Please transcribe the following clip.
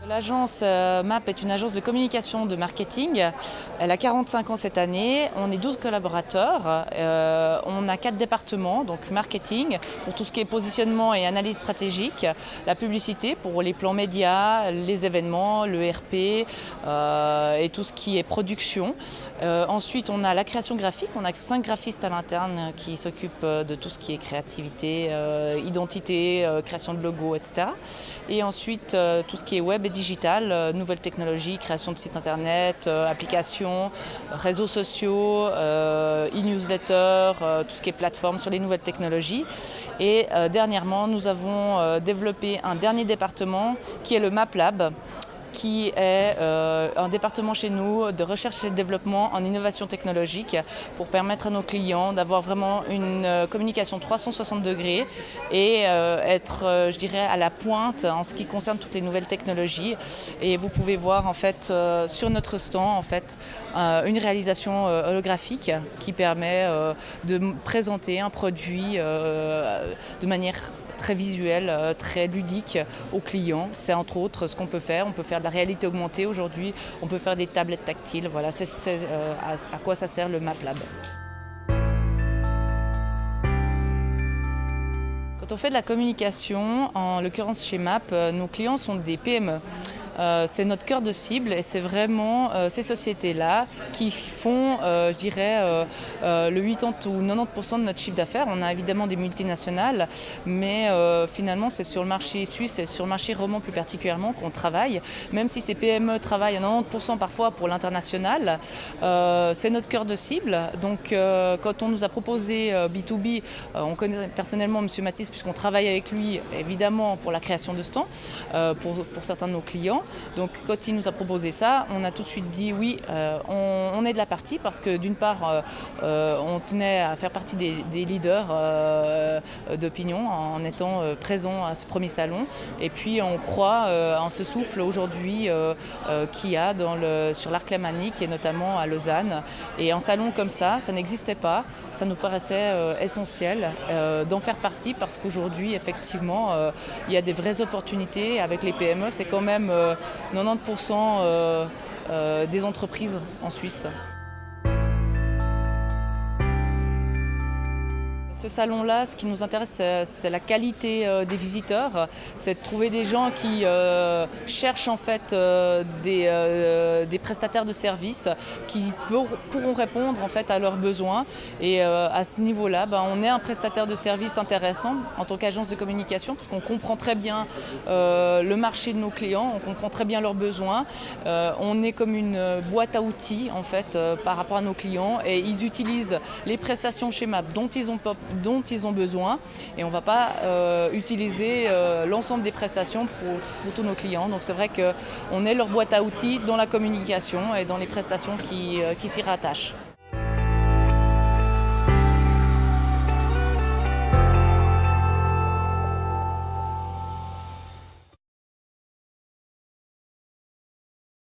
L'agence MAP est une agence de communication de marketing. Elle a 45 ans cette année. On est 12 collaborateurs. On a 4 départements, donc marketing pour tout ce qui est positionnement et analyse stratégique, la publicité pour les plans médias, les événements, le RP et tout ce qui est production. Ensuite, on a la création graphique. On a 5 graphistes à l'interne qui s'occupent de tout ce qui est créativité, identité, création de logos, etc. Et ensuite, tout ce qui est web et digital, nouvelles technologies, création de sites internet, applications, réseaux sociaux, e-newsletter, tout ce qui est plateforme sur les nouvelles technologies. Et dernièrement, nous avons développé un dernier département qui est le MapLab, qui est un département chez nous de recherche et de développement en innovation technologique pour permettre à nos clients d'avoir vraiment une communication 360 degrés et être, je dirais, à la pointe en ce qui concerne toutes les nouvelles technologies. Et vous pouvez voir en fait sur notre stand en fait une réalisation holographique qui permet de présenter un produit de manière très visuel, très ludique aux clients. C'est entre autres ce qu'on peut faire. On peut faire de la réalité augmentée aujourd'hui, on peut faire des tablettes tactiles. Voilà, c'est à quoi ça sert le MapLab. Quand on fait de la communication, en l'occurrence chez MAP, nos clients sont des PME. C'est notre cœur de cible et c'est vraiment ces sociétés-là qui font, je dirais, le 80 ou 90% de notre chiffre d'affaires. On a évidemment des multinationales, mais finalement c'est sur le marché suisse et sur le marché roman plus particulièrement qu'on travaille. Même si ces PME travaillent à 90% parfois pour l'international, c'est notre cœur de cible. Donc quand on nous a proposé B2B, on connaît personnellement M. Mathis puisqu'on travaille avec lui évidemment pour la création de stands, pour certains de nos clients. Donc quand il nous a proposé ça, on a tout de suite dit oui, on est de la partie parce que d'une part, on tenait à faire partie des leaders d'opinion en étant présents à ce premier salon. Et puis on croit en ce souffle aujourd'hui qu'il y a sur l'Arc Lémanique et notamment à Lausanne. Et un salon comme ça n'existait pas. Ça nous paraissait essentiel d'en faire partie parce qu'aujourd'hui, effectivement, il y a des vraies opportunités avec les PME. C'est quand même 90% des entreprises en Suisse. Ce salon-là, ce qui nous intéresse, c'est la qualité des visiteurs, c'est de trouver des gens qui cherchent en fait des prestataires de services qui pourront répondre en fait à leurs besoins. Et à ce niveau-là, on est un prestataire de services intéressant en tant qu'agence de communication parce qu'on comprend très bien le marché de nos clients, on comprend très bien leurs besoins. On est comme une boîte à outils en fait par rapport à nos clients et ils utilisent les prestations chez MAP dont ils ont besoin et on ne va pas utiliser l'ensemble des prestations pour tous nos clients. Donc c'est vrai qu'on est leur boîte à outils dans la communication et dans les prestations qui s'y rattachent.